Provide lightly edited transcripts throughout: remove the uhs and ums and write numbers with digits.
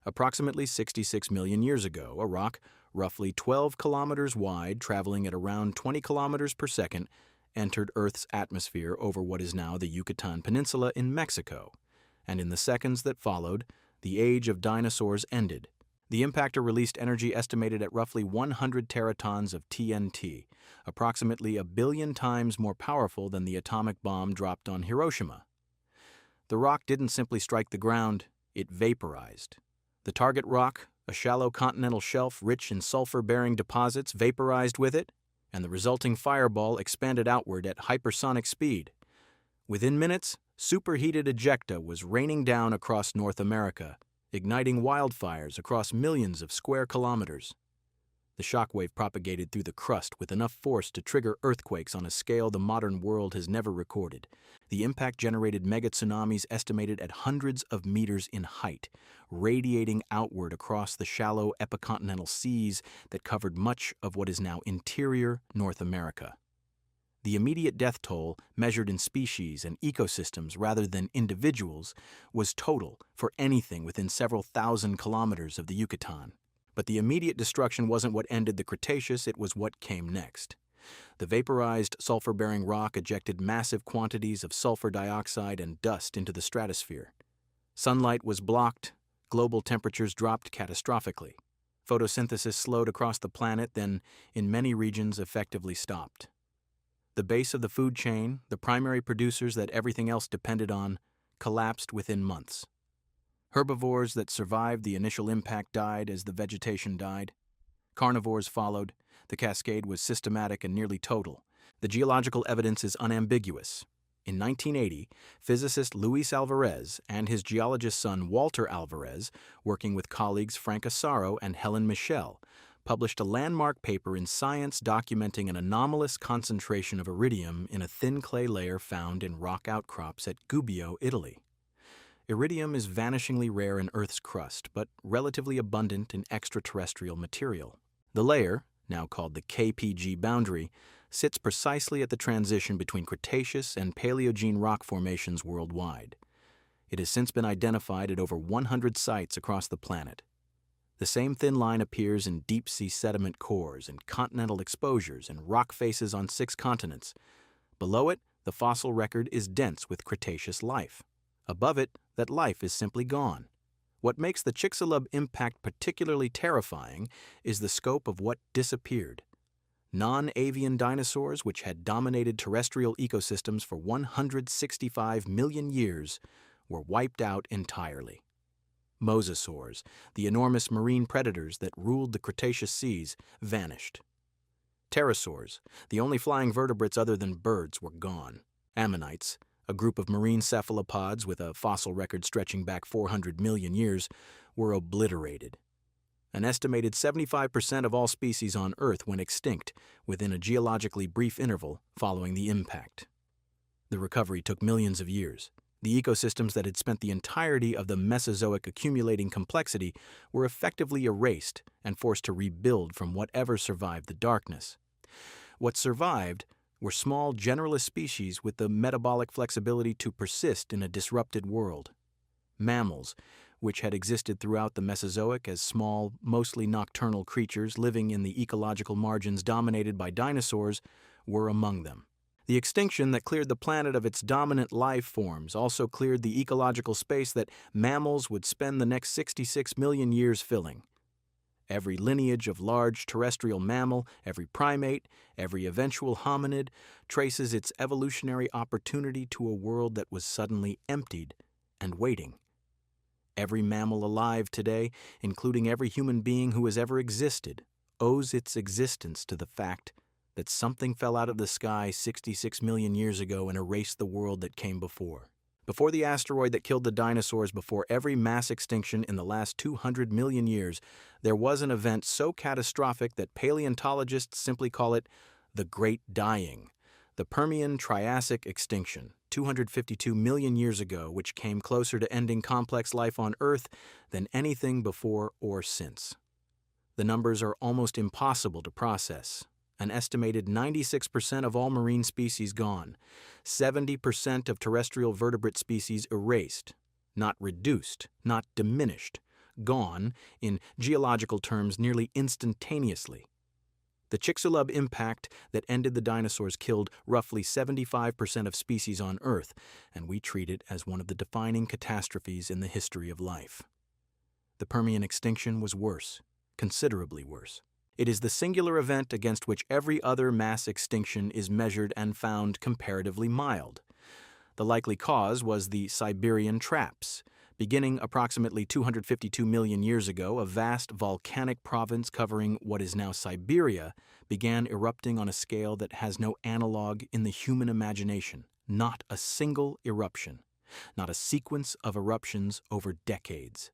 Approximately 66 million years ago, a rock roughly 12 kilometers wide, traveling at around 20 kilometers per second, entered Earth's atmosphere over what is now the Yucatan Peninsula in Mexico, and in the seconds that followed, the age of dinosaurs ended. The impactor released energy estimated at roughly 100 teratons of TNT, approximately a billion times more powerful than the atomic bomb dropped on Hiroshima. The rock didn't simply strike the ground, it vaporized. The target rock, a shallow continental shelf rich in sulfur-bearing deposits, vaporized with it, and the resulting fireball expanded outward at hypersonic speed. Within minutes, superheated ejecta was raining down across North America, igniting wildfires across millions of square kilometers. The shockwave propagated through the crust with enough force to trigger earthquakes on a scale the modern world has never recorded. The impact generated megatsunamis estimated at hundreds of meters in height, radiating outward across the shallow epicontinental seas that covered much of what is now interior North America. The immediate death toll, measured in species and ecosystems rather than individuals, was total for anything within several thousand kilometers of the Yucatan. But the immediate destruction wasn't what ended the Cretaceous, it was what came next. The vaporized sulfur-bearing rock ejected massive quantities of sulfur dioxide and dust into the stratosphere. Sunlight was blocked, global temperatures dropped catastrophically. Photosynthesis slowed across the planet, then, in many regions, effectively stopped. The base of the food chain, the primary producers that everything else depended on, collapsed within months. Herbivores that survived the initial impact died as the vegetation died. Carnivores followed. The cascade was systematic and nearly total. The geological evidence is unambiguous. In 1980, physicist Luis Alvarez and his geologist son Walter Alvarez, working with colleagues Frank Asaro and Helen Michel, published a landmark paper in Science documenting an anomalous concentration of iridium in a thin clay layer found in rock outcrops at Gubbio, Italy. Iridium is vanishingly rare in Earth's crust, but relatively abundant in extraterrestrial material. The layer, now called the KPG boundary, sits precisely at the transition between Cretaceous and Paleogene rock formations worldwide. It has since been identified at over 100 sites across the planet. The same thin line appears in deep-sea sediment cores and continental exposures and rock faces on 6 continents. Below it, the fossil record is dense with Cretaceous life. Above it, that life is simply gone. What makes the Chicxulub Impact particularly terrifying is the scope of what disappeared. Non-avian dinosaurs, which had dominated terrestrial ecosystems for 165 million years, were wiped out entirely. Mosasaurs, the enormous marine predators that ruled the Cretaceous seas, vanished. Pterosaurs, the only flying vertebrates other than birds, were gone. Ammonites, a group of marine cephalopods with a fossil record stretching back 400 million years, were obliterated. An estimated 75% of all species on Earth went extinct within a geologically brief interval following the impact. The recovery took millions of years. The ecosystems that had spent the entirety of the Mesozoic accumulating complexity were effectively erased and forced to rebuild from whatever survived the darkness. What survived were small generalist species with the metabolic flexibility to persist in a disrupted world. Mammals, which had existed throughout the Mesozoic as small, mostly nocturnal creatures living in the ecological margins dominated by dinosaurs, were among them. The extinction that cleared the planet of its dominant life forms also cleared the ecological space that mammals would spend the next 66 million years filling. Every lineage of large terrestrial mammal, every primate, every eventual hominid, traces its evolutionary opportunity to a world that was suddenly emptied and waiting. Every mammal alive today, including every human being who has ever existed, owes its existence to the fact that something fell out of the sky 66 million years ago and erased the world that came before. Before the asteroid that killed the dinosaurs, before every mass extinction in the last 200 million years, there was an event so catastrophic that paleontologists simply call it the Great Dying, the Permian-Triassic Extinction, 252 million years ago, which came closer to ending complex life on Earth than anything before or since. The numbers are almost impossible to process. An estimated 96% of all marine species gone, 70% of terrestrial vertebrate species erased, not reduced, not diminished, gone, in geological terms nearly instantaneously. The Chicxulub Impact that ended the dinosaurs killed roughly 75% of species on Earth, and we treat it as one of the defining catastrophes in the history of life. The Permian extinction was worse, considerably worse. It is the singular event against which every other mass extinction is measured and found comparatively mild. The likely cause was the Siberian traps. Beginning approximately 252 million years ago, a vast volcanic province covering what is now Siberia began erupting on a scale that has no analog in the human imagination. Not a single eruption, not a sequence of eruptions over decades.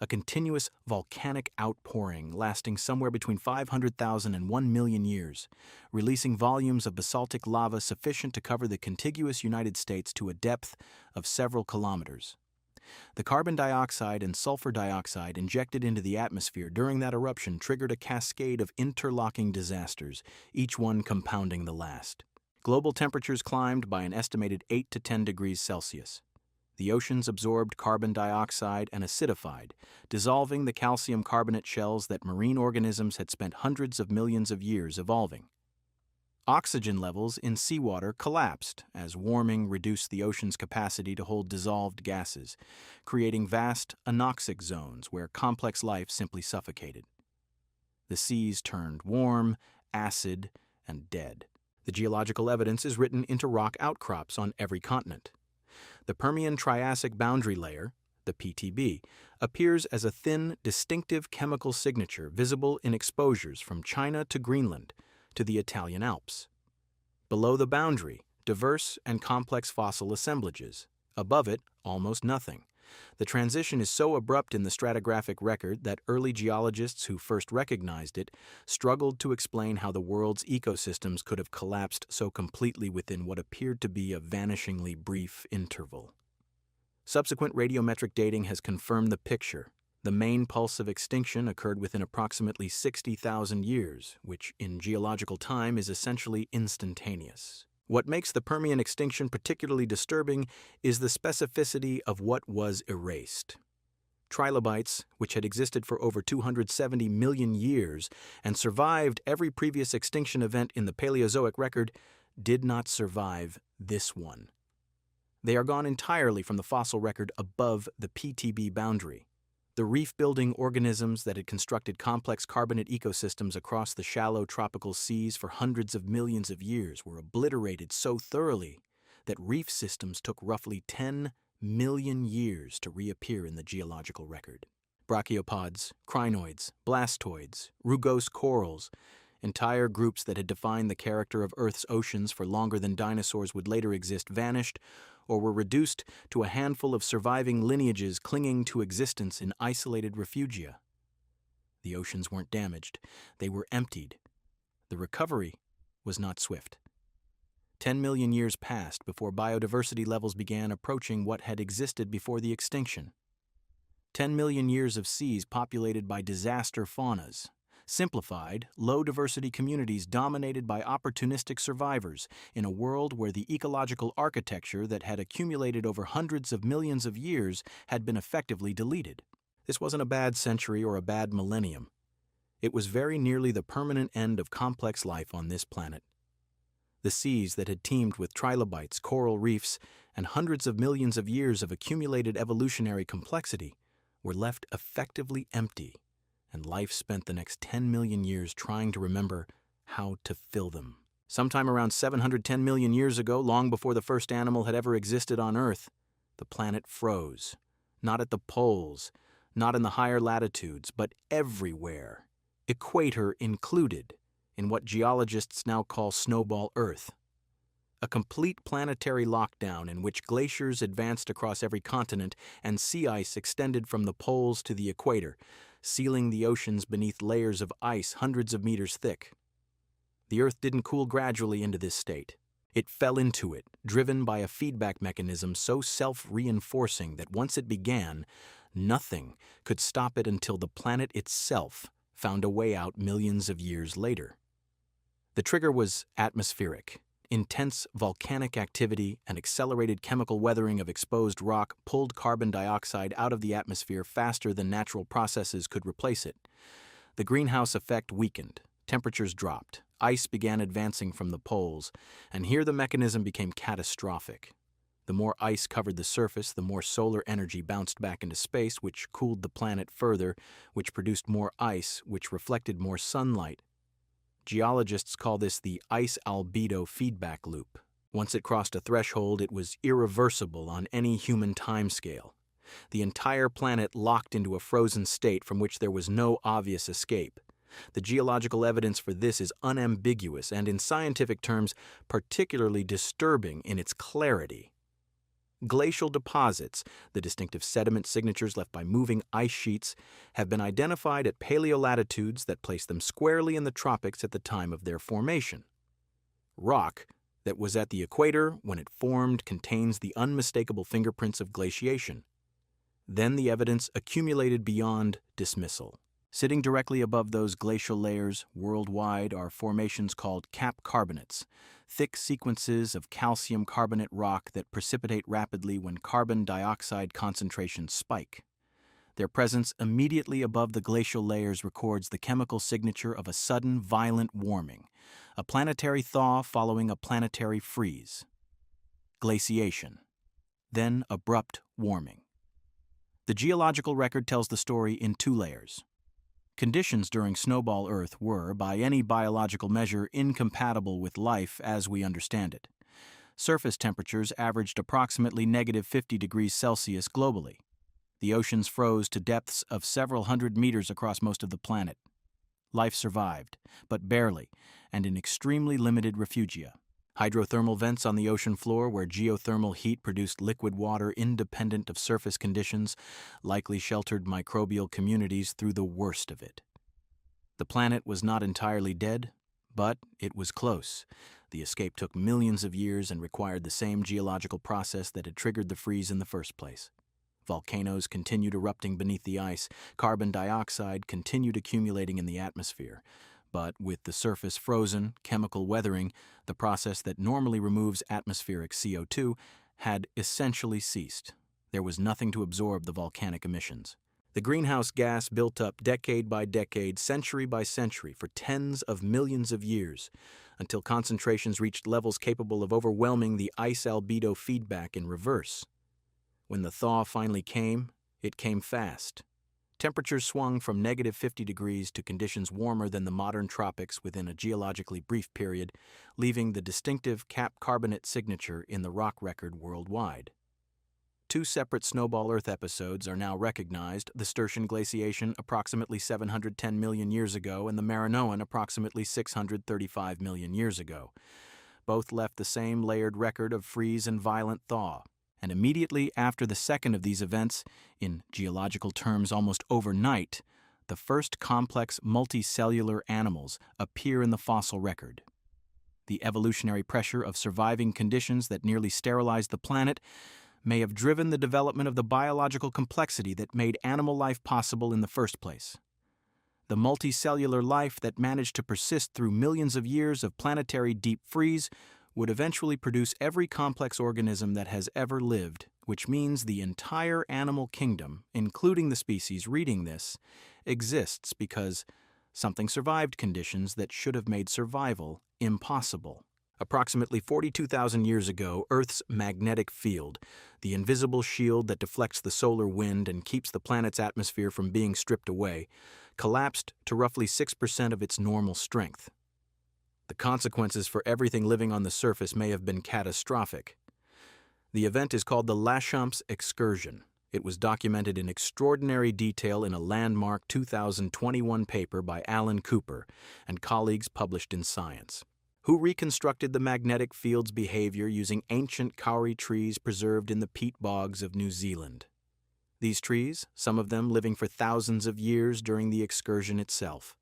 A continuous volcanic outpouring lasting somewhere between 500,000 and 1 million years, releasing volumes of basaltic lava sufficient to cover the contiguous United States to a depth of several kilometers. The carbon dioxide and sulfur dioxide injected into the atmosphere during that eruption triggered a cascade of interlocking disasters, each one compounding the last. Global temperatures climbed by an estimated 8 to 10 degrees Celsius. The oceans absorbed carbon dioxide and acidified, dissolving the calcium carbonate shells that marine organisms had spent hundreds of millions of years evolving. Oxygen levels in seawater collapsed as warming reduced the ocean's capacity to hold dissolved gases, creating vast anoxic zones where complex life simply suffocated. The seas turned warm, acid, and dead. The geological evidence is written into rock outcrops on every continent. The Permian-Triassic boundary layer, the PTB, appears as a thin, distinctive chemical signature visible in exposures from China to Greenland to the Italian Alps. Below the boundary, diverse and complex fossil assemblages. Above it, almost nothing. The transition is so abrupt in the stratigraphic record that early geologists who first recognized it struggled to explain how the world's ecosystems could have collapsed so completely within what appeared to be a vanishingly brief interval. Subsequent radiometric dating has confirmed the picture. The main pulse of extinction occurred within approximately 60,000 years, which in geological time is essentially instantaneous. What makes the Permian extinction particularly disturbing is the specificity of what was erased. Trilobites, which had existed for over 270 million years and survived every previous extinction event in the Paleozoic record, did not survive this one. They are gone entirely from the fossil record above the PTB boundary. The reef-building organisms that had constructed complex carbonate ecosystems across the shallow tropical seas for hundreds of millions of years were obliterated so thoroughly that reef systems took roughly 10 million years to reappear in the geological record. Brachiopods, crinoids, blastoids, rugose corals, entire groups that had defined the character of Earth's oceans for longer than dinosaurs would later exist vanished, or were reduced to a handful of surviving lineages clinging to existence in isolated refugia. The oceans weren't damaged, they were emptied. The recovery was not swift. 10 million years passed before biodiversity levels began approaching what had existed before the extinction. 10 million years of seas populated by disaster faunas. Simplified, low-diversity communities dominated by opportunistic survivors in a world where the ecological architecture that had accumulated over hundreds of millions of years had been effectively deleted. This wasn't a bad century or a bad millennium. It was very nearly the permanent end of complex life on this planet. The seas that had teemed with trilobites, coral reefs, and hundreds of millions of years of accumulated evolutionary complexity were left effectively empty, and life spent the next 10 million years trying to remember how to fill them. Sometime around 710 million years ago, long before the first animal had ever existed on Earth, the planet froze. Not at the poles, not in the higher latitudes, but everywhere, equator included, in what geologists now call Snowball Earth. A complete planetary lockdown in which glaciers advanced across every continent and sea ice extended from the poles to the equator, sealing the oceans beneath layers of ice hundreds of meters thick. The Earth didn't cool gradually into this state. It fell into it, driven by a feedback mechanism so self-reinforcing that once it began, nothing could stop it until the planet itself found a way out millions of years later. The trigger was atmospheric, Intense volcanic activity and accelerated chemical weathering of exposed rock pulled carbon dioxide out of the atmosphere faster than natural processes could replace it. The greenhouse effect weakened, temperatures dropped, ice began advancing from the poles, and here the mechanism became catastrophic. The more ice covered the surface, the more solar energy bounced back into space, which cooled the planet further, which produced more ice, which reflected more sunlight. Geologists call this the ice albedo feedback loop. Once it crossed a threshold, it was irreversible on any human timescale. The entire planet locked into a frozen state from which there was no obvious escape. The geological evidence for this is unambiguous and, in scientific terms, particularly disturbing in its clarity. Glacial deposits, the distinctive sediment signatures left by moving ice sheets, have been identified at paleolatitudes that place them squarely in the tropics at the time of their formation. Rock that was at the equator when it formed contains the unmistakable fingerprints of glaciation. Then the evidence accumulated beyond dismissal. Sitting directly above those glacial layers worldwide are formations called cap carbonates, thick sequences of calcium carbonate rock that precipitate rapidly when carbon dioxide concentrations spike. Their presence immediately above the glacial layers records the chemical signature of a sudden, violent warming, a planetary thaw following a planetary freeze. Glaciation. Then abrupt warming. The geological record tells the story in two layers. Conditions during Snowball Earth were, by any biological measure, incompatible with life as we understand it. Surface temperatures averaged approximately -50 degrees Celsius globally. The oceans froze to depths of several hundred meters across most of the planet. Life survived, but barely, and in extremely limited refugia. Hydrothermal vents on the ocean floor where geothermal heat produced liquid water independent of surface conditions likely sheltered microbial communities through the worst of it. The planet was not entirely dead, but it was close. The escape took millions of years and required the same geological process that had triggered the freeze in the first place. Volcanoes continued erupting beneath the ice, carbon dioxide continued accumulating in the atmosphere. But with the surface frozen, chemical weathering, the process that normally removes atmospheric CO2, had essentially ceased. There was nothing to absorb the volcanic emissions. The greenhouse gas built up decade by decade, century by century, for tens of millions of years, until concentrations reached levels capable of overwhelming the ice albedo feedback in reverse. When the thaw finally came, it came fast. Temperatures swung from -50 degrees to conditions warmer than the modern tropics within a geologically brief period, leaving the distinctive cap carbonate signature in the rock record worldwide. Two separate Snowball Earth episodes are now recognized, the Sturtian glaciation approximately 710 million years ago and the Marinoan approximately 635 million years ago. Both left the same layered record of freeze and violent thaw. And immediately after the second of these events, in geological terms almost overnight, the first complex multicellular animals appear in the fossil record. The evolutionary pressure of surviving conditions that nearly sterilized the planet may have driven the development of the biological complexity that made animal life possible in the first place. The multicellular life that managed to persist through millions of years of planetary deep freeze would eventually produce every complex organism that has ever lived, which means the entire animal kingdom, including the species reading this, exists because something survived conditions that should have made survival impossible. Approximately 42,000 years ago, Earth's magnetic field, the invisible shield that deflects the solar wind and keeps the planet's atmosphere from being stripped away, collapsed to roughly 6% of its normal strength. The consequences for everything living on the surface may have been catastrophic. The event is called the Laschamps Excursion. It was documented in extraordinary detail in a landmark 2021 paper by Alan Cooper and colleagues published in Science, who reconstructed the magnetic field's behavior using ancient kauri trees preserved in the peat bogs of New Zealand. These trees, some of them living for thousands of years during the excursion itself,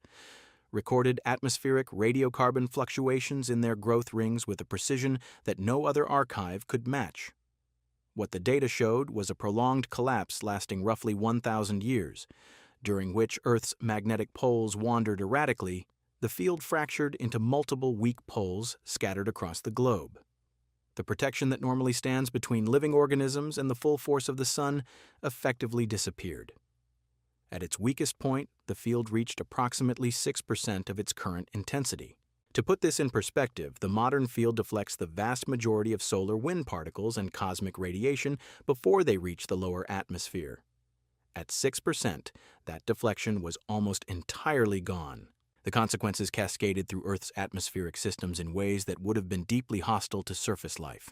recorded atmospheric radiocarbon fluctuations in their growth rings with a precision that no other archive could match. What the data showed was a prolonged collapse lasting roughly 1,000 years, during which Earth's magnetic poles wandered erratically The field fractured into multiple weak poles scattered across the globe. The protection that normally stands between living organisms and the full force of the sun effectively disappeared. At its weakest point, the field reached approximately 6% of its current intensity. To put this in perspective, the modern field deflects the vast majority of solar wind particles and cosmic radiation before they reach the lower atmosphere. At 6%, that deflection was almost entirely gone. The consequences cascaded through Earth's atmospheric systems in ways that would have been deeply hostile to surface life.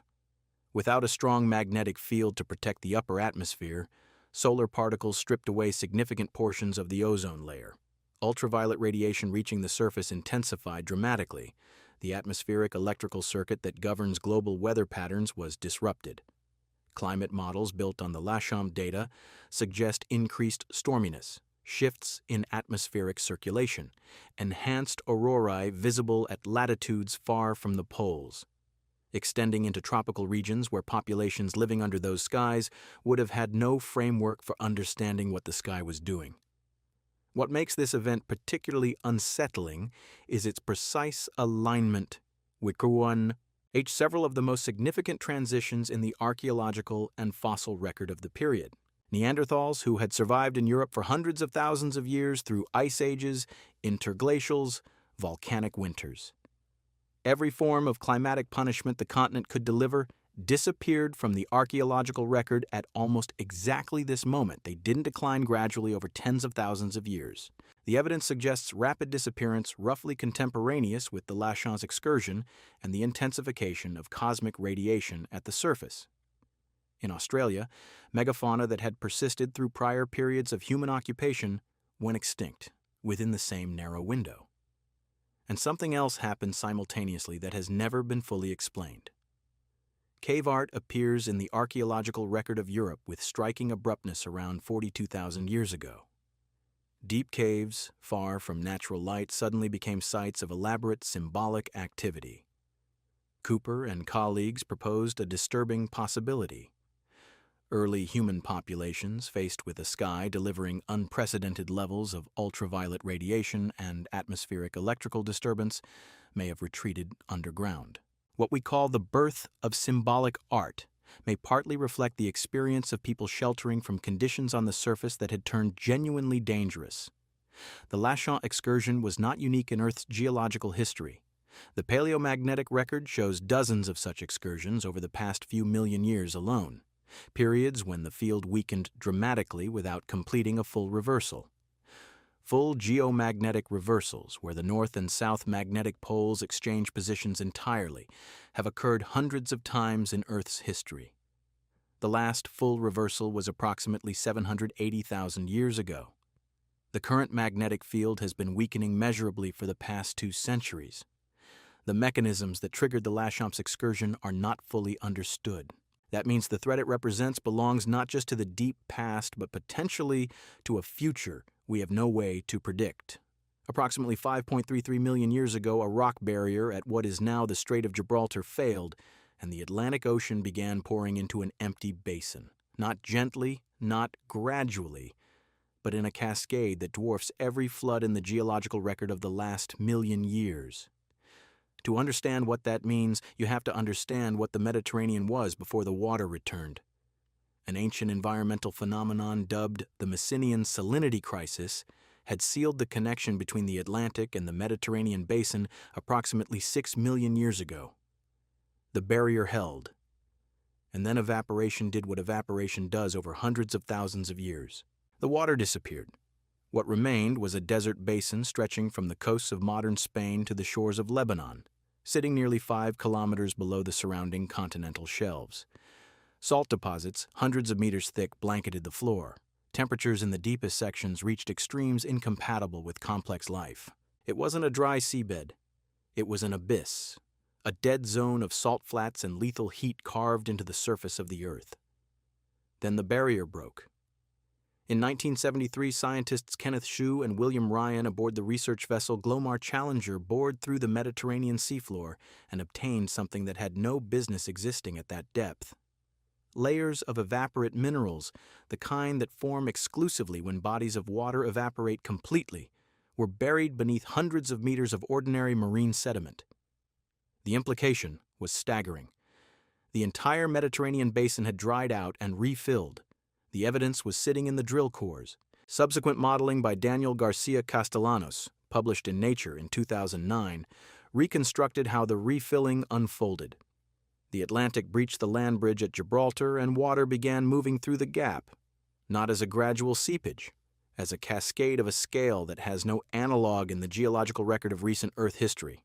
Without a strong magnetic field to protect the upper atmosphere, solar particles stripped away significant portions of the ozone layer. Ultraviolet radiation reaching the surface intensified dramatically. The atmospheric electrical circuit that governs global weather patterns was disrupted. Climate models built on the Laschamps data suggest increased storminess, shifts in atmospheric circulation, enhanced aurorae visible at latitudes far from the poles. Extending into tropical regions where populations living under those skies would have had no framework for understanding what the sky was doing. What makes this event particularly unsettling is its precise alignment with several of the most significant transitions in the archaeological and fossil record of the period. Neanderthals, who had survived in Europe for hundreds of thousands of years through ice ages, interglacials, volcanic winters. Every form of climatic punishment the continent could deliver disappeared from the archaeological record at almost exactly this moment. They didn't decline gradually over tens of thousands of years. The evidence suggests rapid disappearance roughly contemporaneous with the Laschamps Excursion and the intensification of cosmic radiation at the surface. In Australia, megafauna that had persisted through prior periods of human occupation went extinct within the same narrow window. And something else happened simultaneously that has never been fully explained. Cave art appears in the archaeological record of Europe with striking abruptness around 42,000 years ago. Deep caves, far from natural light, suddenly became sites of elaborate symbolic activity. Cooper and colleagues proposed a disturbing possibility. Early human populations, faced with a sky delivering unprecedented levels of ultraviolet radiation and atmospheric electrical disturbance, may have retreated underground. What we call the birth of symbolic art may partly reflect the experience of people sheltering from conditions on the surface that had turned genuinely dangerous. The Laschamps Excursion was not unique in Earth's geological history. The paleomagnetic record shows dozens of such excursions over the past few million years alone, periods when the field weakened dramatically without completing a full reversal. Full geomagnetic reversals, where the north and south magnetic poles exchange positions entirely, have occurred hundreds of times in Earth's history. The last full reversal was approximately 780,000 years ago. The current magnetic field has been weakening measurably for the past 2 centuries. The mechanisms that triggered the Laschamps Excursion are not fully understood. That means the threat it represents belongs not just to the deep past, but potentially to a future we have no way to predict. Approximately 5.33 million years ago, a rock barrier at what is now the Strait of Gibraltar failed, and the Atlantic Ocean began pouring into an empty basin. Not gently, not gradually, but in a cascade that dwarfs every flood in the geological record of the last million years. To understand what that means, you have to understand what the Mediterranean was before the water returned. An ancient environmental phenomenon dubbed the Messinian salinity crisis had sealed the connection between the Atlantic and the Mediterranean basin approximately 6 million years ago. The barrier held, and then evaporation did what evaporation does over hundreds of thousands of years. The water disappeared. What remained was a desert basin stretching from the coasts of modern Spain to the shores of Lebanon, sitting nearly 5 kilometers below the surrounding continental shelves. Salt deposits, hundreds of meters thick, blanketed the floor. Temperatures in the deepest sections reached extremes incompatible with complex life. It wasn't a dry seabed. It was an abyss, a dead zone of salt flats and lethal heat carved into the surface of the Earth. Then the barrier broke. In 1973, scientists Kenneth Shue and William Ryan aboard the research vessel Glomar Challenger bored through the Mediterranean seafloor and obtained something that had no business existing at that depth. Layers of evaporate minerals, the kind that form exclusively when bodies of water evaporate completely, were buried beneath hundreds of meters of ordinary marine sediment. The implication was staggering. The entire Mediterranean basin had dried out and refilled. The evidence was sitting in the drill cores. Subsequent modeling by Daniel Garcia Castellanos, published in Nature in 2009, reconstructed how the refilling unfolded. The Atlantic breached the land bridge at Gibraltar and water began moving through the gap, not as a gradual seepage, as a cascade of a scale that has no analog in the geological record of recent Earth history.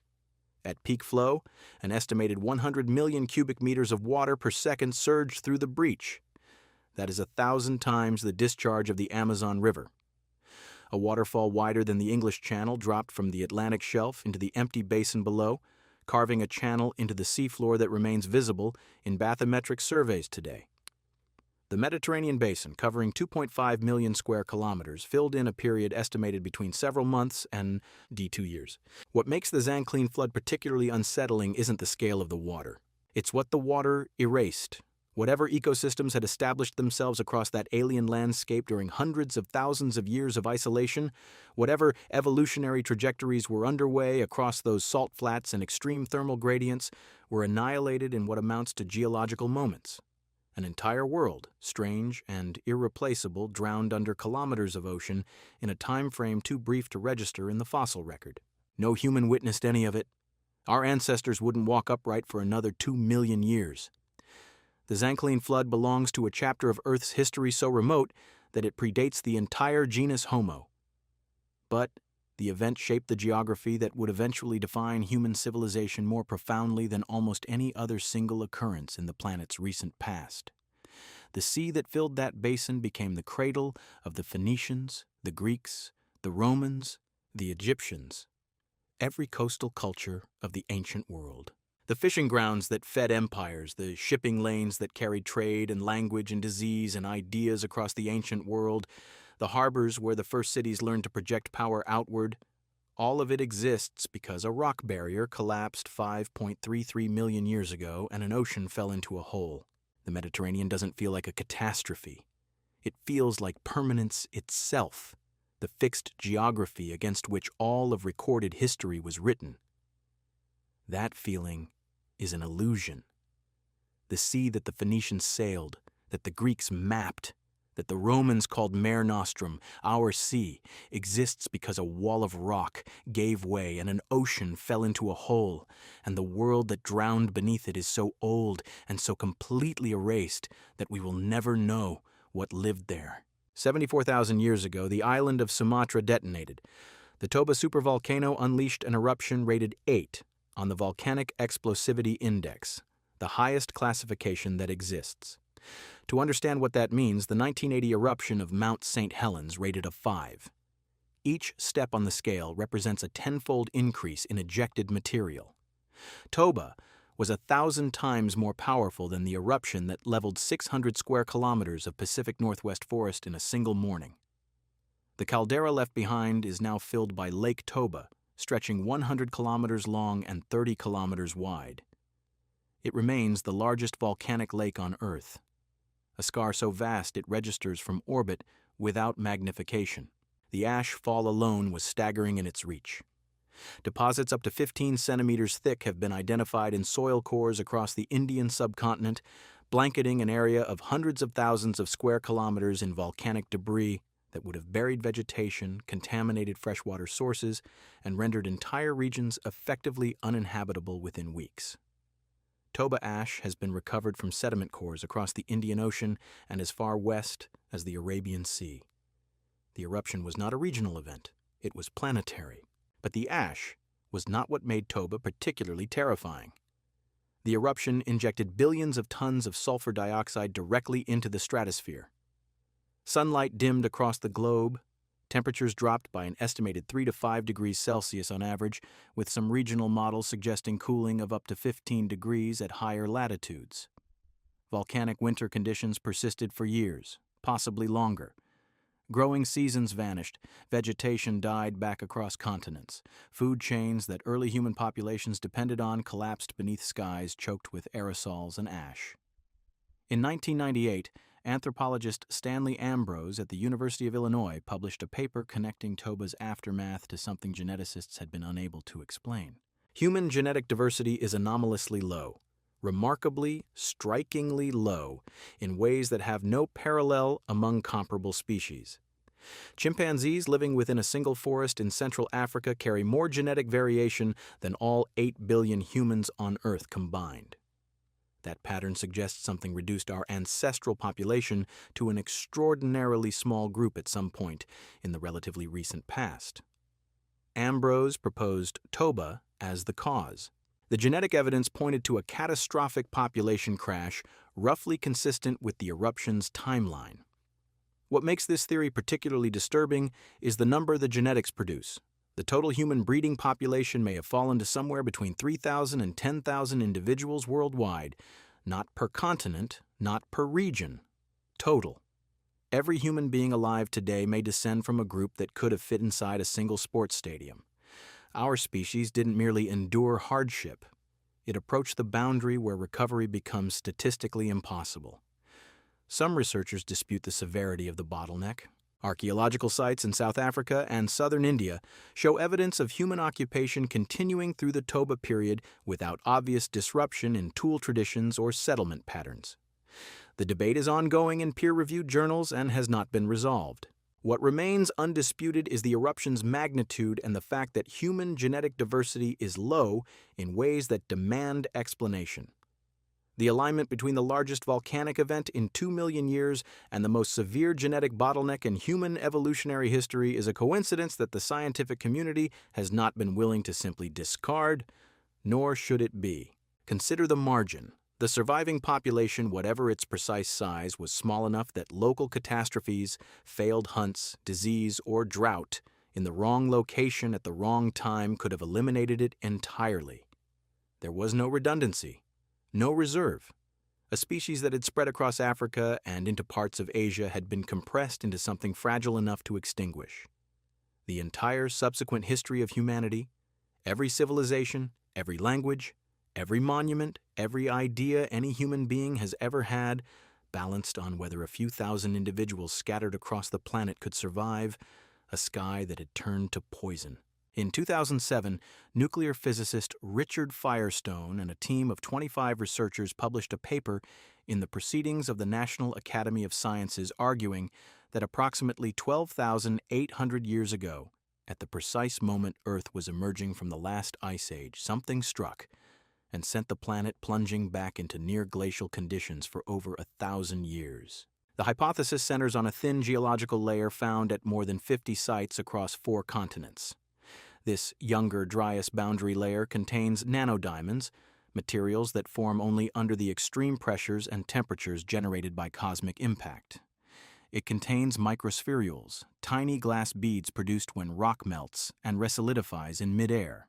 At peak flow, an estimated 100 million cubic meters of water per second surged through the breach. That is 1,000 times the discharge of the Amazon River. A waterfall wider than the English Channel dropped from the Atlantic shelf into the empty basin below, carving a channel into the seafloor that remains visible in bathymetric surveys today. The Mediterranean basin, covering 2.5 million square kilometers, filled in a period estimated between several months and 2 years. What makes the Zanclean Flood particularly unsettling isn't the scale of the water. It's what the water erased. Whatever ecosystems had established themselves across that alien landscape during hundreds of thousands of years of isolation, whatever evolutionary trajectories were underway across those salt flats and extreme thermal gradients, were annihilated in what amounts to geological moments. An entire world, strange and irreplaceable, drowned under kilometers of ocean in a time frame too brief to register in the fossil record. No human witnessed any of it. Our ancestors wouldn't walk upright for another 2 million years. The Zanclean Flood belongs to a chapter of Earth's history so remote that it predates the entire genus Homo. But the event shaped the geography that would eventually define human civilization more profoundly than almost any other single occurrence in the planet's recent past. The sea that filled that basin became the cradle of the Phoenicians, the Greeks, the Romans, the Egyptians, every coastal culture of the ancient world. The fishing grounds that fed empires, the shipping lanes that carried trade and language and disease and ideas across the ancient world, the harbors where the first cities learned to project power outward, all of it exists because a rock barrier collapsed 5.33 million years ago and an ocean fell into a hole. The Mediterranean doesn't feel like a catastrophe. It feels like permanence itself, the fixed geography against which all of recorded history was written. That feeling is an illusion. The sea that the Phoenicians sailed, that the Greeks mapped, that the Romans called Mare Nostrum, our sea, exists because a wall of rock gave way and an ocean fell into a hole, and the world that drowned beneath it is so old and so completely erased that we will never know what lived there. 74,000 years ago, the island of Sumatra detonated. The Toba Supervolcano unleashed an eruption rated 8 on the Volcanic Explosivity Index, the highest classification that exists. To understand what that means, the 1980 eruption of Mount St. Helens rated a 5. Each step on the scale represents a 10-fold increase in ejected material. Toba was 1,000 times more powerful than the eruption that leveled 600 square kilometers of Pacific Northwest forest in a single morning. The caldera left behind is now filled by Lake Toba, stretching 100 kilometers long and 30 kilometers wide. It remains the largest volcanic lake on Earth, a scar so vast it registers from orbit without magnification. The ash fall alone was staggering in its reach. Deposits up to 15 centimeters thick have been identified in soil cores across the Indian subcontinent, blanketing an area of hundreds of thousands of square kilometers in volcanic debris that would have buried vegetation, contaminated freshwater sources, and rendered entire regions effectively uninhabitable within weeks. Toba ash has been recovered from sediment cores across the Indian Ocean and as far west as the Arabian Sea. The eruption was not a regional event, it was planetary. But the ash was not what made Toba particularly terrifying. The eruption injected billions of tons of sulfur dioxide directly into the stratosphere. Sunlight dimmed across the globe, temperatures dropped by an estimated 3 to 5 degrees Celsius on average, with some regional models suggesting cooling of up to 15 degrees at higher latitudes. Volcanic winter conditions persisted for years, possibly longer. Growing seasons vanished, vegetation died back across continents. Food chains that early human populations depended on collapsed beneath skies choked with aerosols and ash. In 1998, Anthropologist Stanley Ambrose at the University of Illinois published a paper connecting Toba's aftermath to something geneticists had been unable to explain. Human genetic diversity is anomalously low, remarkably, strikingly low, in ways that have no parallel among comparable species. Chimpanzees living within a single forest in Central Africa carry more genetic variation than all 8 billion humans on Earth combined. That pattern suggests something reduced our ancestral population to an extraordinarily small group at some point in the relatively recent past. Ambrose proposed Toba as the cause. The genetic evidence pointed to a catastrophic population crash roughly consistent with the eruption's timeline. What makes this theory particularly disturbing is the number the genetics produce. The total human breeding population may have fallen to somewhere between 3,000 and 10,000 individuals worldwide, not per continent, not per region, total. Every human being alive today may descend from a group that could have fit inside a single sports stadium. Our species didn't merely endure hardship. It approached the boundary where recovery becomes statistically impossible. Some researchers dispute the severity of the bottleneck. Archaeological sites in South Africa and southern India show evidence of human occupation continuing through the Toba period without obvious disruption in tool traditions or settlement patterns. The debate is ongoing in peer-reviewed journals and has not been resolved. What remains undisputed is the eruption's magnitude and the fact that human genetic diversity is low in ways that demand explanation. The alignment between the largest volcanic event in 2 million years and the most severe genetic bottleneck in human evolutionary history is a coincidence that the scientific community has not been willing to simply discard, nor should it be. Consider the margin. The surviving population, whatever its precise size, was small enough that local catastrophes, failed hunts, disease, or drought in the wrong location at the wrong time could have eliminated it entirely. There was no redundancy. No reserve. A species that had spread across Africa and into parts of Asia had been compressed into something fragile enough to extinguish. The entire subsequent history of humanity, every civilization, every language, every monument, every idea any human being has ever had, balanced on whether a few thousand individuals scattered across the planet could survive a sky that had turned to poison. In 2007, nuclear physicist Richard Firestone and a team of 25 researchers published a paper in the Proceedings of the National Academy of Sciences arguing that approximately 12,800 years ago, at the precise moment Earth was emerging from the last ice age, something struck and sent the planet plunging back into near-glacial conditions for over 1,000 years. The hypothesis centers on a thin geological layer found at more than 50 sites across 4 continents. This Younger Dryas boundary layer contains nanodiamonds, materials that form only under the extreme pressures and temperatures generated by cosmic impact. It contains microspherules, tiny glass beads produced when rock melts and resolidifies in midair.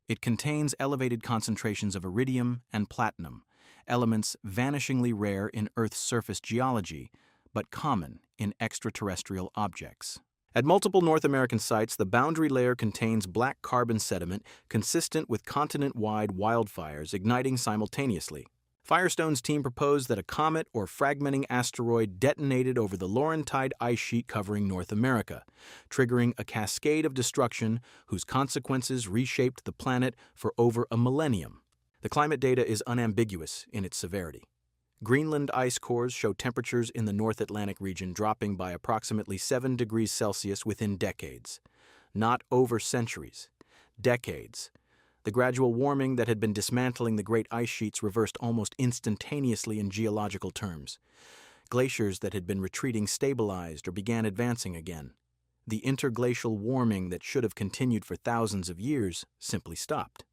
It contains elevated concentrations of iridium and platinum, elements vanishingly rare in Earth's surface geology, but common in extraterrestrial objects. At multiple North American sites, the boundary layer contains black carbon sediment consistent with continent-wide wildfires igniting simultaneously. Firestone's team proposed that a comet or fragmenting asteroid detonated over the Laurentide ice sheet covering North America, triggering a cascade of destruction whose consequences reshaped the planet for over a millennium. The climate data is unambiguous in its severity. Greenland ice cores show temperatures in the North Atlantic region dropping by approximately 7 degrees Celsius within decades. Not over centuries. Decades. The gradual warming that had been dismantling the great ice sheets reversed almost instantaneously in geological terms. Glaciers that had been retreating stabilized or began advancing again. The interglacial warming that should have continued for thousands of years simply stopped.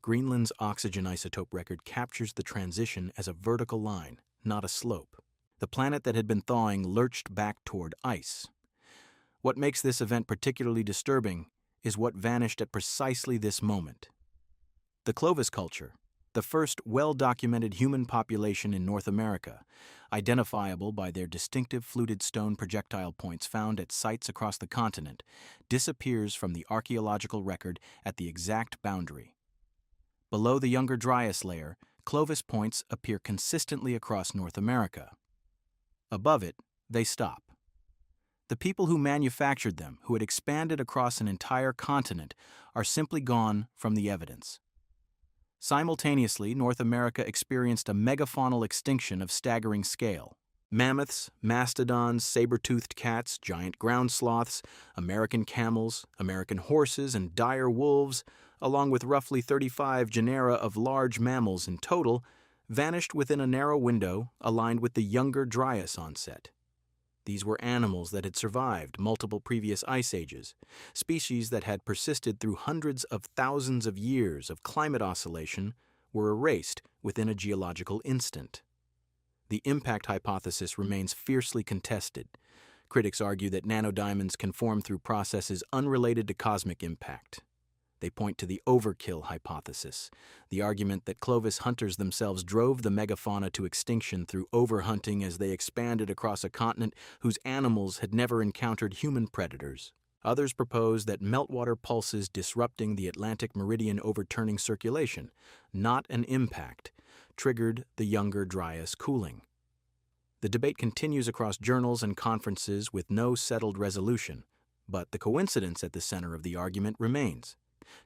Greenland's oxygen isotope record captures the transition as a vertical line, not a slope. The planet that had been thawing lurched back toward ice. What makes this event particularly disturbing is what vanished at precisely this moment. The Clovis culture, the first well-documented human population in North America, identifiable by their distinctive fluted stone projectile points found at sites across the continent, disappears from the archaeological record at the exact boundary. Below the Younger Dryas layer, Clovis points appear consistently across North America. Above it, they stop. The people who manufactured them, who had expanded across an entire continent, are simply gone from the evidence. Simultaneously, North America experienced a megafaunal extinction of staggering scale. Mammoths, mastodons, saber-toothed cats, giant ground sloths, American camels, American horses, and dire wolves, along with roughly 35 genera of large mammals in total, vanished within a narrow window aligned with the Younger Dryas onset. These were animals that had survived multiple previous ice ages, species that had persisted through hundreds of thousands of years of climate oscillation were erased within a geological instant. The impact hypothesis remains fiercely contested. Critics argue that nanodiamonds can form through processes unrelated to cosmic impact. They point to the overkill hypothesis, the argument that Clovis hunters themselves drove the megafauna to extinction through overhunting as they expanded across a continent whose animals had never encountered human predators. Others propose that meltwater pulses disrupting the Atlantic meridian overturning circulation, not an impact, triggered the Younger Dryas cooling. The debate continues across journals and conferences with no settled resolution, but the coincidence at the center of the argument remains.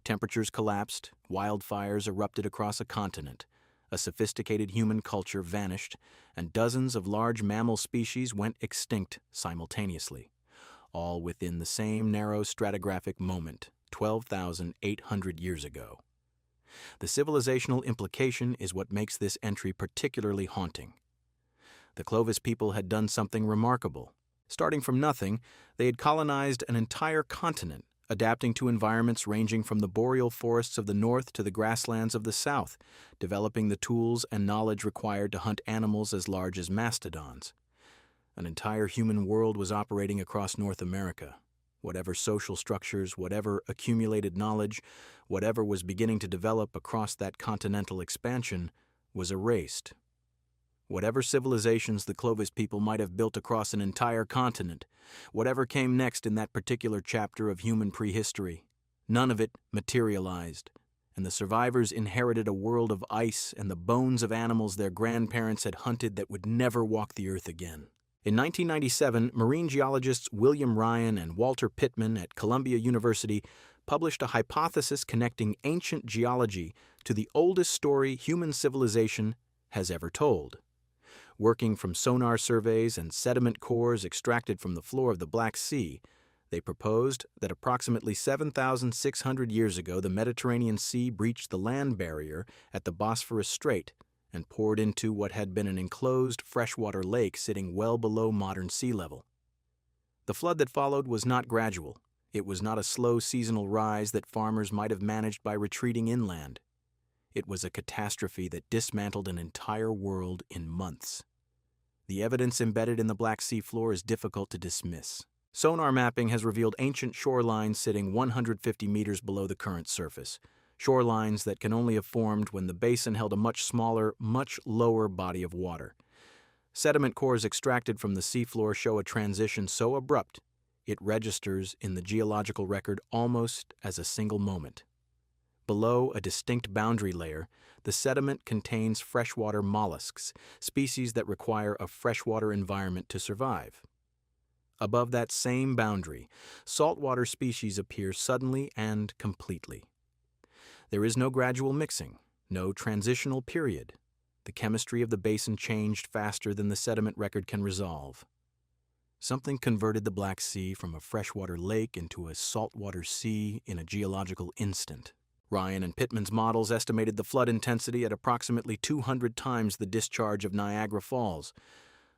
Temperatures collapsed, wildfires erupted across a continent, a sophisticated human culture vanished, and dozens of large mammal species went extinct simultaneously, all within the same narrow stratigraphic moment, 12,800 years ago. The civilizational implication is what makes this entry particularly haunting. The Clovis people had done something remarkable. Starting from nothing, they had colonized an entire continent, adapting to environments ranging from the boreal forests of the north to the grasslands of the south, developing the tools and knowledge required to hunt animals as large as mastodons. An entire human world was operating across North America. Whatever social structures, whatever accumulated knowledge, whatever was beginning to develop across that continental expansion was erased. Whatever civilizations the Clovis people might have built across an entire continent, whatever came next in that particular chapter of human prehistory, none of it materialized, and the survivors inherited a world of ice and the bones of animals their grandparents had hunted that would never walk the earth again. In 1997, marine geologists William Ryan and Walter Pittman at Columbia University published a hypothesis connecting ancient geology to the oldest story human civilization has ever told. Working from sonar surveys and sediment cores extracted from the floor of the Black Sea, they proposed that approximately 7,600 years ago the Mediterranean Sea breached the land barrier at the Bosphorus Strait and poured into what had been an enclosed freshwater lake sitting well below modern sea level. The flood that followed was not gradual. It was not a slow seasonal rise that farmers might have managed by retreating inland. It was a catastrophe that dismantled an entire world in months. The evidence embedded in the Black Sea floor is difficult to dismiss. Sonar mapping has revealed ancient shorelines sitting 150 meters below the current surface, shorelines that can only have formed when the basin held a much smaller, much lower body of water. Sediment cores extracted from the seafloor show a transition so abrupt, it registers in the geological record almost as a single moment. Below a distinct boundary layer, the sediment contains freshwater mollusks, species that require a freshwater environment to survive. Above that same boundary, saltwater species appear suddenly and completely. There is no gradual mixing, no transitional period. The chemistry of the basin changed faster than the sediment record can resolve. Something converted the Black Sea from a freshwater lake into a saltwater sea in a geological instant. Ryan and Pittman's models estimated the flood intensity at approximately 200 times the discharge of Niagara Falls.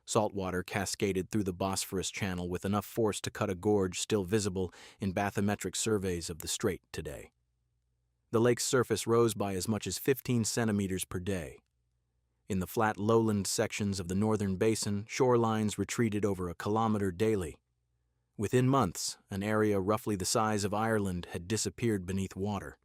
Saltwater cascaded through the Bosphorus Channel with enough force to cut a gorge still visible in bathymetric surveys of the strait today. The lake's surface rose by as much as 15 centimeters per day. In the flat lowland sections of the northern basin, shorelines retreated over a kilometer daily. Within months, an area roughly the size of Ireland had disappeared beneath water.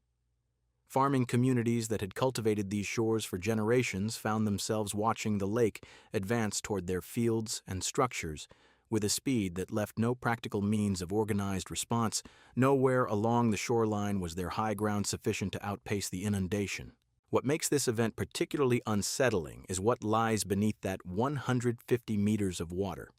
Farming communities that had cultivated these shores for generations found themselves watching the lake advance toward their fields and structures with a speed that left no practical means of organized response. Nowhere along the shoreline was there high ground sufficient to outpace the inundation. What makes this event particularly unsettling is what lies beneath that 150 meters of water.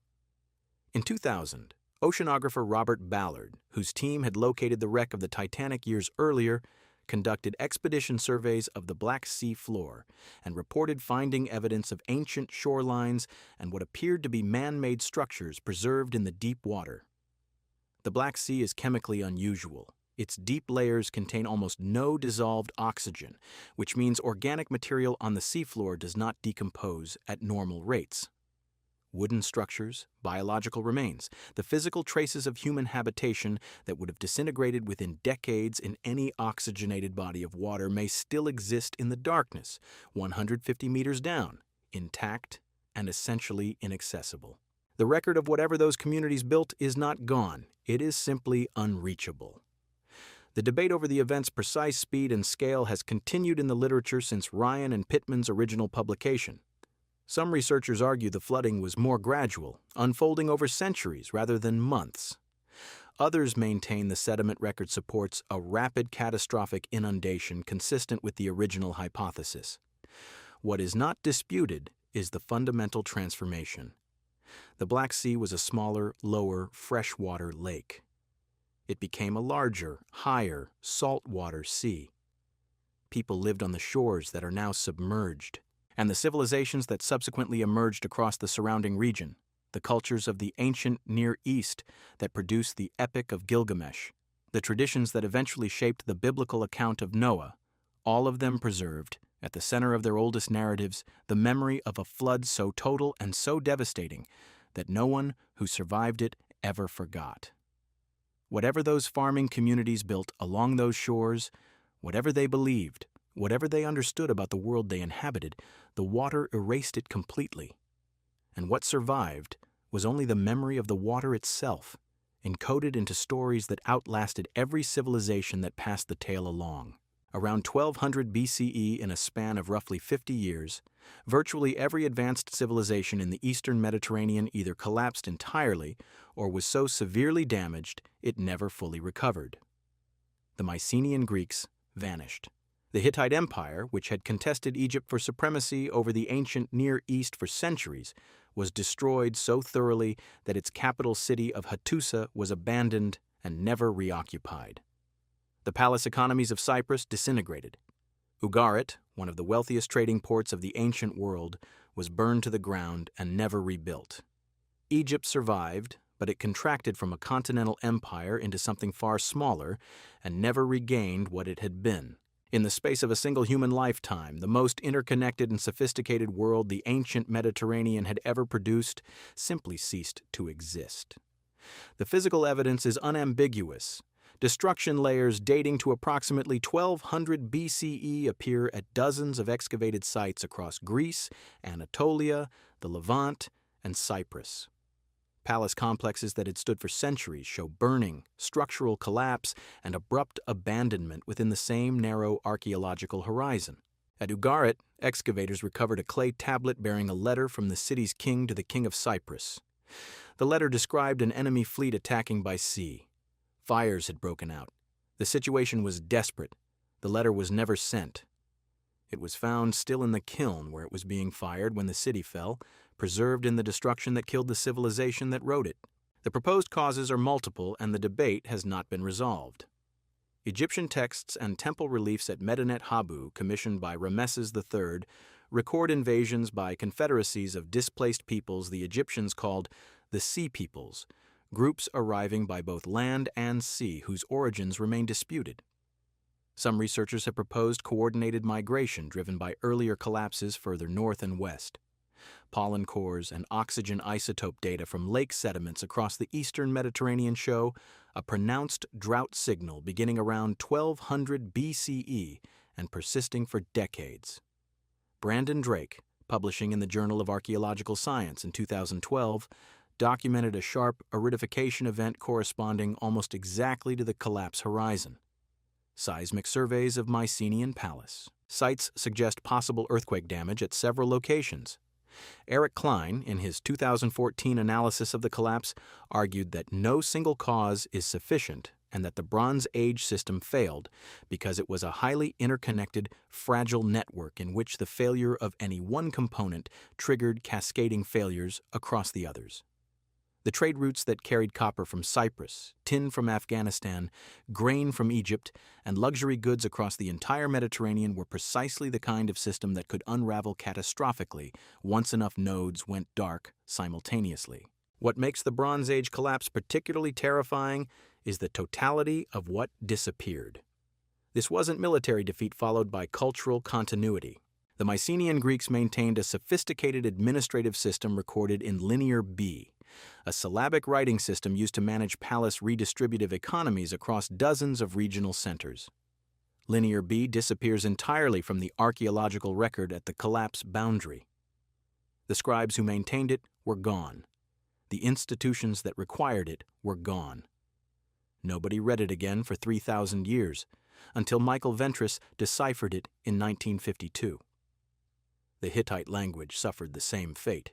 In 2000, oceanographer Robert Ballard, whose team had located the wreck of the Titanic years earlier, conducted expedition surveys of the Black Sea floor and reported finding evidence of ancient shorelines and what appeared to be man-made structures preserved in the deep water. The Black Sea is chemically unusual. Its deep layers contain almost no dissolved oxygen, which means organic material on the seafloor does not decompose at normal rates. Wooden structures, biological remains, the physical traces of human habitation that would have disintegrated within decades in any oxygenated body of water may still exist in the darkness, 150 meters down, intact and essentially inaccessible. The record of whatever those communities built is not gone, it is simply unreachable. The debate over the event's precise speed and scale has continued in the literature since Ryan and Pittman's original publication. Some researchers argue the flooding was more gradual, unfolding over centuries rather than months. Others maintain the sediment record supports a rapid catastrophic inundation consistent with the original hypothesis. What is not disputed is the fundamental transformation. The Black Sea was a smaller, lower, freshwater lake. It became a larger, higher, saltwater sea. People lived on the shores that are now submerged, and the civilizations that subsequently emerged across the surrounding region, the cultures of the ancient Near East that produced the Epic of Gilgamesh, the traditions that eventually shaped the biblical account of Noah, all of them preserved, at the center of their oldest narratives, the memory of a flood so total and so devastating that no one who survived it ever forgot. Whatever those farming communities built along those shores, whatever they believed, whatever they understood about the world they inhabited, the water erased it completely. And what survived was only the memory of the water itself, encoded into stories that outlasted every civilization that passed the tale along. Around 1200 BCE, in a span of roughly 50 years, virtually every advanced civilization in the eastern Mediterranean either collapsed entirely or was so severely damaged it never fully recovered. The Mycenaean Greeks vanished. The Hittite Empire, which had contested Egypt for supremacy over the ancient Near East for centuries, was destroyed so thoroughly that its capital city of Hattusa was abandoned and never reoccupied. The palace economies of Cyprus disintegrated. Ugarit, one of the wealthiest trading ports of the ancient world, was burned to the ground and never rebuilt. Egypt survived, but it contracted from a continental empire into something far smaller and never regained what it had been. In the space of a single human lifetime, the most interconnected and sophisticated world the ancient Mediterranean had ever produced simply ceased to exist. The physical evidence is unambiguous. Destruction layers dating to approximately 1200 BCE appear at dozens of excavated sites across Greece, Anatolia, the Levant, and Cyprus. Palace complexes that had stood for centuries show burning, structural collapse, and abrupt abandonment within the same narrow archaeological horizon. At Ugarit, excavators recovered a clay tablet bearing a letter from the city's king to the king of Cyprus. The letter described an enemy fleet attacking by sea. Fires had broken out. The situation was desperate. The letter was never sent. It was found still in the kiln where it was being fired when the city fell, preserved in the destruction that killed the civilization that wrote it. The proposed causes are multiple, and the debate has not been resolved. Egyptian texts and temple reliefs at Medinet Habu, commissioned by Rameses III, record invasions by confederacies of displaced peoples the Egyptians called the Sea Peoples, groups arriving by both land and sea whose origins remain disputed. Some researchers have proposed coordinated migration driven by earlier collapses further north and west. Pollen cores and oxygen isotope data from lake sediments across the eastern Mediterranean show a pronounced drought signal beginning around 1200 BCE and persisting for decades. Brandon Drake, publishing in the Journal of Archaeological Science in 2012, documented a sharp aridification event corresponding almost exactly to the collapse horizon. Seismic surveys of Mycenaean Palace. Sites suggest possible earthquake damage at several locations. Eric Klein, in his 2014 analysis of the collapse, argued that no single cause is sufficient and that the Bronze Age system failed because it was a highly interconnected, fragile network in which the failure of any one component triggered cascading failures across the others. The trade routes that carried copper from Cyprus, tin from Afghanistan, grain from Egypt, and luxury goods across the entire Mediterranean were precisely the kind of system that could unravel catastrophically once enough nodes went dark simultaneously. What makes the Bronze Age collapse particularly terrifying is the totality of what disappeared. This wasn't military defeat followed by cultural continuity. The Mycenaean Greeks maintained a sophisticated administrative system recorded in Linear B, a syllabic writing system used to manage palace redistributive economies across dozens of regional centers. Linear B disappears entirely from the archaeological record at the collapse boundary. The scribes who maintained it were gone. The institutions that required it were gone. Nobody read it again for 3,000 years, until Michael Ventris deciphered it in 1952. The Hittite language suffered the same fate.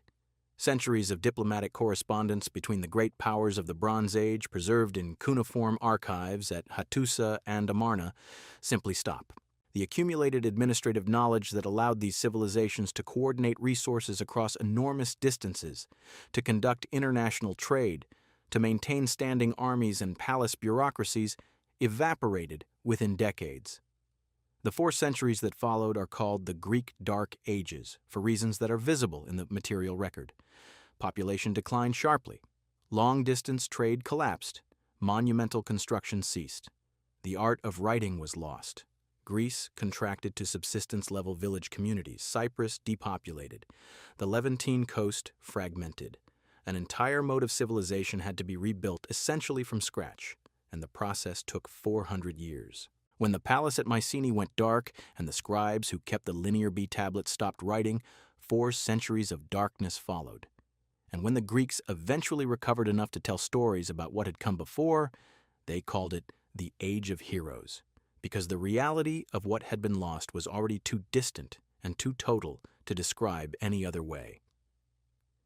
Centuries of diplomatic correspondence between the great powers of the Bronze Age, preserved in cuneiform archives at Hattusa and Amarna, simply stop. The accumulated administrative knowledge that allowed these civilizations to coordinate resources across enormous distances, to conduct international trade, to maintain standing armies and palace bureaucracies, evaporated within decades. The 4 centuries that followed are called the Greek Dark Ages, for reasons that are visible in the material record. Population declined sharply. Long-distance trade collapsed. Monumental construction ceased. The art of writing was lost. Greece contracted to subsistence-level village communities. Cyprus depopulated. The Levantine coast fragmented. An entire mode of civilization had to be rebuilt essentially from scratch, and the process took 400 years. When the palace at Mycenae went dark and the scribes who kept the Linear B tablets stopped writing, 4 centuries of darkness followed. And when the Greeks eventually recovered enough to tell stories about what had come before, they called it the Age of Heroes, because the reality of what had been lost was already too distant and too total to describe any other way.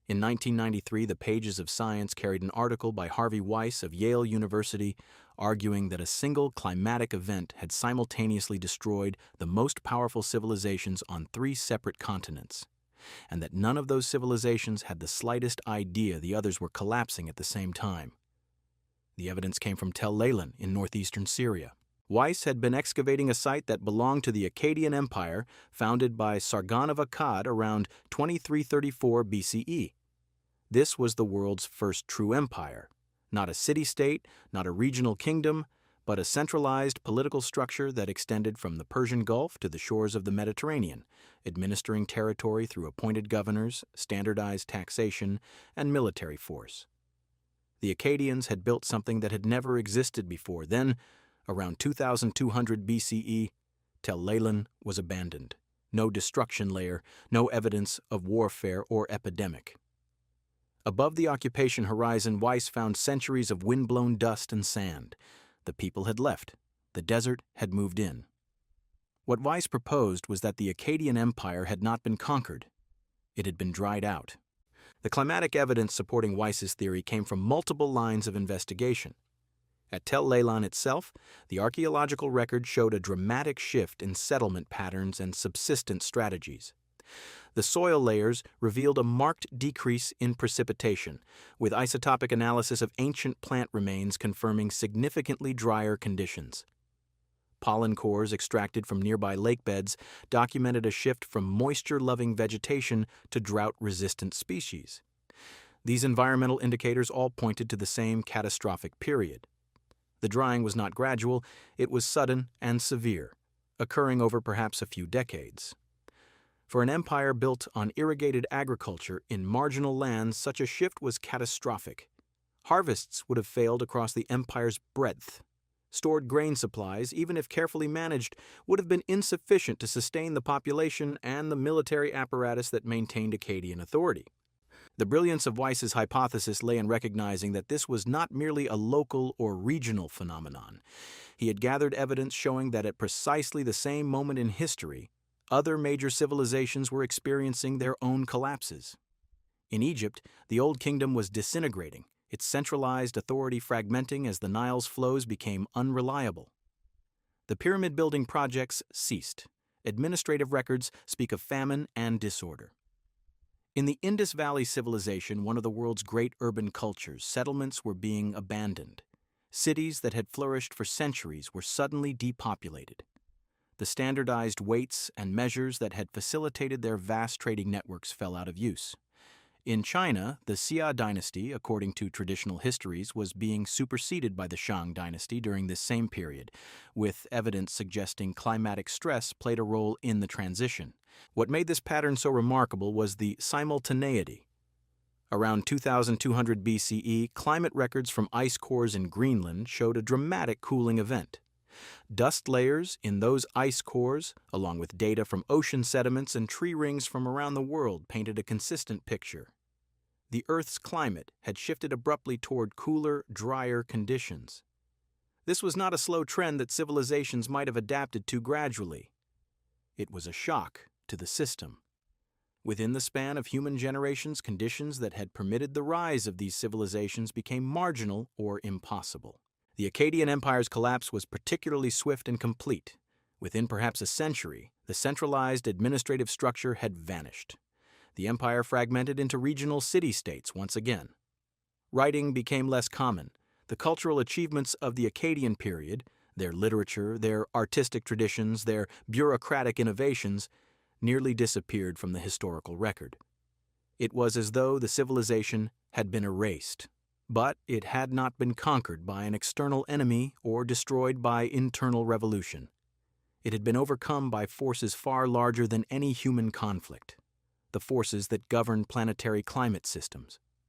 In 1993, the pages of Science carried an article by Harvey Weiss of Yale University arguing that a single climatic event had simultaneously destroyed the most powerful civilizations on 3 separate continents, and that none of those civilizations had the slightest idea the others were collapsing at the same time. The evidence came from Tel Leilan in northeastern Syria. Weiss had been excavating a site that belonged to the Akkadian Empire, founded by Sargon of Akkad around 2334 BCE. This was the world's first true empire, not a city-state, not a regional kingdom, but a centralized political structure that extended from the Persian Gulf to the shores of the Mediterranean, administering territory through appointed governors, standardized taxation, and military force. The Akkadians had built something that had never existed before. Then, around 2200 BCE, Tel Leilan was abandoned. No destruction layer, no evidence of warfare or epidemic. Above the occupation horizon, Weiss found centuries of wind-blown dust and sand. The people had left. The desert had moved in. What Weiss proposed was that the Akkadian Empire had not been conquered. It had been dried out. The climatic evidence supporting Weiss's theory came from multiple lines of investigation. At Tel Leilan itself, the archaeological record showed a dramatic shift in settlement patterns and subsistence strategies. The soil layers revealed a marked decrease in precipitation, with isotopic analysis of ancient plant remains confirming significantly drier conditions. Pollen cores extracted from nearby lakebeds documented a shift from moisture-loving vegetation to drought-resistant species. These environmental indicators all pointed to the same catastrophic period. The drying was not gradual, it was sudden and severe, occurring over perhaps a few decades. For an empire built on irrigated agriculture in marginal lands, such a shift was catastrophic. Harvests would have failed across the empire's breadth. Stored grain supplies, even if carefully managed, would have been insufficient to sustain the population and the military apparatus that maintained Akkadian authority. The brilliance of Weiss's hypothesis lay in recognizing that this was not merely a local or regional phenomenon. He had gathered evidence showing that at precisely the same moment in history, other major civilizations were experiencing their own collapses. In Egypt, the Old Kingdom was disintegrating, its centralized authority fragmenting as the Nile's flows became unreliable. The pyramid-building projects ceased. Administrative records speak of famine and disorder. In the Indus Valley Civilization, one of the world's great urban cultures, settlements were being abandoned. Cities that had flourished for centuries were suddenly depopulated. The standardized weights and measures that had facilitated their vast trading networks fell out of use. In China, the Xia dynasty, according to traditional histories, was being superseded by the Shang dynasty during this same period, with evidence suggesting climatic stress played a role in the transition. What made this pattern so remarkable was the simultaneity. Around 2200 BCE, climate records from ice cores in Greenland showed a dramatic cooling event. Dust layers in those ice cores, along with data from ocean sediments and tree rings from around the world, painted a consistent picture. The Earth's climate had shifted abruptly toward cooler, drier conditions. This was not a slow trend that civilizations might have adapted to gradually. It was a shock to the system. Within the span of human generations, conditions that had permitted the rise of these civilizations became marginal or impossible. The Akkadian Empire's collapse was particularly swift and complete. Within perhaps a century, the centralized administrative structure had vanished. The empire fragmented into regional city-states once again. Writing became less common. The cultural achievements of the Akkadian period, their literature, their artistic traditions, their bureaucratic innovations, nearly disappeared from the historical record. It was as though the civilization had been erased. But it had not been conquered by an external enemy or destroyed by internal revolution. It had been overcome by forces far larger than any human conflict, the forces that govern planetary climate systems.